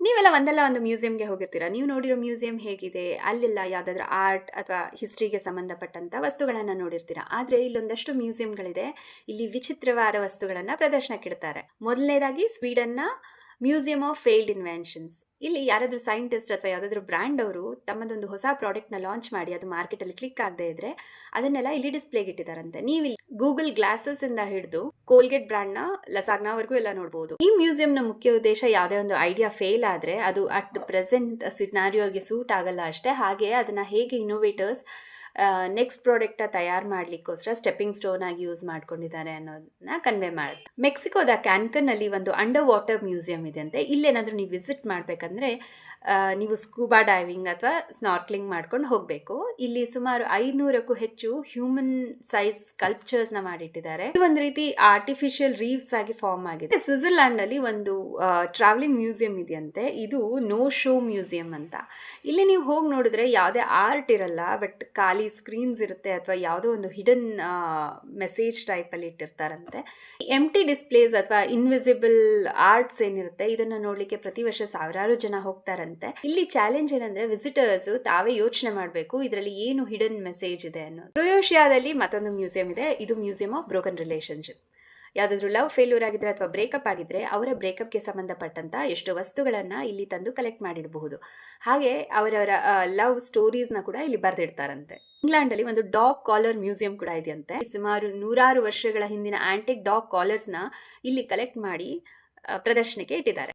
ನೀವೆಲ್ಲ ಒಂದಲ್ಲ ಒಂದು ಮ್ಯೂಸಿಯಂಗೆ ಹೋಗಿರ್ತೀರಾ. ನೀವು ನೋಡಿರೋ ಮ್ಯೂಸಿಯಂ ಹೇಗಿದೆ? ಅಲ್ಲೆಲ್ಲ ಯಾವುದಾದ್ರೂ ಆರ್ಟ್ ಅಥವಾ ಹಿಸ್ಟ್ರಿಗೆ ಸಂಬಂಧಪಟ್ಟಂಥ ವಸ್ತುಗಳನ್ನು ನೋಡಿರ್ತೀರಾ. ಆದರೆ ಇಲ್ಲೊಂದಷ್ಟು ಮ್ಯೂಸಿಯಂಗಳಿದೆ. ಇಲ್ಲಿ ವಿಚಿತ್ರವಾದ ವಸ್ತುಗಳನ್ನು ಪ್ರದರ್ಶನಕ್ಕಿಡ್ತಾರೆ. ಮೊದಲನೇದಾಗಿ ಸ್ವೀಡನ್ನ ಮ್ಯೂಸಿಯಂ ಆಫ್ ಫೇಲ್ಡ್ ಇನ್ವೆನ್ಷನ್ಸ್. ಇಲ್ಲಿ ಯಾರಾದರೂ ಸೈಂಟಿಸ್ಟ್ ಅಥವಾ ಯಾವುದಾದ್ರೂ ಬ್ರ್ಯಾಂಡ್ ಅವರು ತಮ್ಮದೊಂದು ಹೊಸ ಪ್ರಾಡಕ್ಟ್ನ ಲಾಂಚ್ ಮಾಡಿ ಅದು ಮಾರ್ಕೆಟಲ್ಲಿ ಕ್ಲಿಕ್ ಆಗದೆ ಇದ್ರೆ ಅದನ್ನೆಲ್ಲ ಇಲ್ಲಿ ಡಿಸ್ಪ್ಲೇಗೆ ಇಟ್ಟಿದ್ದಾರಂತೆ. ನೀವು ಇಲ್ಲಿ ಗೂಗಲ್ ಗ್ಲಾಸಸ್ ಇಂದ ಹಿಡಿದು ಕೋಲ್ಗೇಟ್ ಬ್ರ್ಯಾಂಡ್ನ ಲಸಾಗ್ನಾವರೆಗೂ ಎಲ್ಲ ನೋಡ್ಬೋದು. ಈ ಮ್ಯೂಸಿಯಂನ ಮುಖ್ಯ ಉದ್ದೇಶ ಯಾವುದೇ ಒಂದು ಐಡಿಯಾ ಫೇಲ್ ಆದರೆ ಅದು ಅಟ್ ಪ್ರೆಸೆಂಟ್ ಸಿನಾರಿಯೋಗೆ ಸೂಟ್ ಆಗಲ್ಲ ಅಷ್ಟೇ, ಹಾಗೆ ಅದನ್ನು ಹೇಗೆ ಇನೋವೇಟರ್ಸ್ ನೆಕ್ಸ್ಟ್ ಪ್ರಾಡಕ್ಟ್ನ ತಯಾರು ಮಾಡಲಿಕ್ಕೋಸ್ಕರ ಸ್ಟೆಪ್ಪಿಂಗ್ ಸ್ಟೋನ್ ಆಗಿ ಯೂಸ್ ಮಾಡ್ಕೊಂಡಿದ್ದಾರೆ ಅನ್ನೋದನ್ನ ಕನ್ವೆ ಮಾಡುತ್ತೆ. ಮೆಕ್ಸಿಕೋದ ಕ್ಯಾನ್ಕನ್ನಲ್ಲಿ ಒಂದು ಅಂಡರ್ ವಾಟರ್ ಮ್ಯೂಸಿಯಂ ಇದೆ ಅಂತೆ. ಇಲ್ಲೇನಾದರೂ ನೀವು ವಿಸಿಟ್ ಮಾಡಬೇಕಂದ್ರೆ ನೀವು ಸ್ಕೂಬಾ ಡೈವಿಂಗ್ ಅಥವಾ ಸ್ನಾರ್ಕ್ಲಿಂಗ್ ಮಾಡ್ಕೊಂಡು ಹೋಗಬೇಕು. ಇಲ್ಲಿ ಸುಮಾರು 500ಕ್ಕೂ ಹೆಚ್ಚು ಹ್ಯೂಮನ್ ಸೈಜ್ ಸ್ಕಲ್ಪ್ಚರ್ಸ್ನ ಮಾಡಿಟ್ಟಿದ್ದಾರೆ. ಇದು ಒಂದು ರೀತಿ ಆರ್ಟಿಫಿಷಿಯಲ್ ರೀವ್ಸ್ ಆಗಿ ಫಾರ್ಮ್ ಆಗಿದೆ. ಸ್ವಿಟ್ಜರ್ಲ್ಯಾಂಡ್ ಅಲ್ಲಿ ಒಂದು ಟ್ರಾವೆಲಿಂಗ್ ಮ್ಯೂಸಿಯಂ ಇದೆಯಂತೆ. ಇದು ನೋ ಶೋ ಮ್ಯೂಸಿಯಂ ಅಂತ. ಇಲ್ಲಿ ನೀವು ಹೋಗಿ ನೋಡಿದ್ರೆ ಯಾವುದೇ ಆರ್ಟ್ ಇರಲ್ಲ, ಬಟ್ ಖಾಲಿ ಸ್ಕ್ರೀನ್ಸ್ ಇರುತ್ತೆ ಅಥವಾ ಯಾವುದೋ ಒಂದು ಹಿಡನ್ ಮೆಸೇಜ್ ಟೈಪಲ್ಲಿ ಇಟ್ಟಿರ್ತಾರಂತೆ. ಎಂಟಿ ಡಿಸ್ಪ್ಲೇಸ್ ಅಥವಾ ಇನ್ವಿಸಿಬಲ್ ಆರ್ಟ್ಸ್ ಏನಿರುತ್ತೆ ಇದನ್ನು ನೋಡಲಿಕ್ಕೆ ಪ್ರತಿ ವರ್ಷ ಸಾವಿರಾರು ಜನ ಹೋಗ್ತಾರಂತೆ. ಇಲ್ಲಿ ಚಾಲೆಂಜ್ ಏನಂದ್ರೆ ವಿಸಿಟರ್ಸ್ ತಾವೇ ಯೋಚನೆ ಮಾಡಬೇಕು ಇದರಲ್ಲಿ ಏನು ಹಿಡನ್ ಮೆಸೇಜ್ ಇದೆ ಅನ್ನೋದು. ಕ್ರೊಯೇಷಿಯಾದಲ್ಲಿ ಮತ್ತೊಂದು ಮ್ಯೂಸಿಯಂ ಇದೆ. ಇದು ಮ್ಯೂಸಿಯಂ ಆಫ್ ಬ್ರೋಕನ್ ರಿಲೇಶನ್ಶಿಪ್. ಯಾವುದಾದ್ರೂ ಲವ್ ಫೇಲ್ಯೂರ್ ಆಗಿದ್ರೆ ಅಥವಾ ಬ್ರೇಕಪ್ ಆಗಿದ್ರೆ ಅವರ ಬ್ರೇಕಪ್ಗೆ ಸಂಬಂಧಪಟ್ಟಂತ ಎಷ್ಟು ವಸ್ತುಗಳನ್ನು ಇಲ್ಲಿ ತಂದು ಕಲೆಕ್ಟ್ ಮಾಡಿರಬಹುದು. ಹಾಗೆ ಅವರವರ ಲವ್ ಸ್ಟೋರೀಸ್ನ ಕೂಡ ಇಲ್ಲಿ ಬರೆದಿಡ್ತಾರಂತೆ. ಇಂಗ್ಲೆಂಡಲ್ಲಿ ಒಂದು ಡಾಗ್ ಕಾಲರ್ ಮ್ಯೂಸಿಯಂ ಕೂಡ ಇದೆಯಂತೆ. ಸುಮಾರು 100 ವರ್ಷಗಳ ಹಿಂದಿನ ಆಂಟಿಕ್ ಡಾಗ್ ಕಾಲರ್ಸ್ನ ಇಲ್ಲಿ ಕಲೆಕ್ಟ್ ಮಾಡಿ ಪ್ರದರ್ಶನಕ್ಕೆ ಇಟ್ಟಿದ್ದಾರೆ.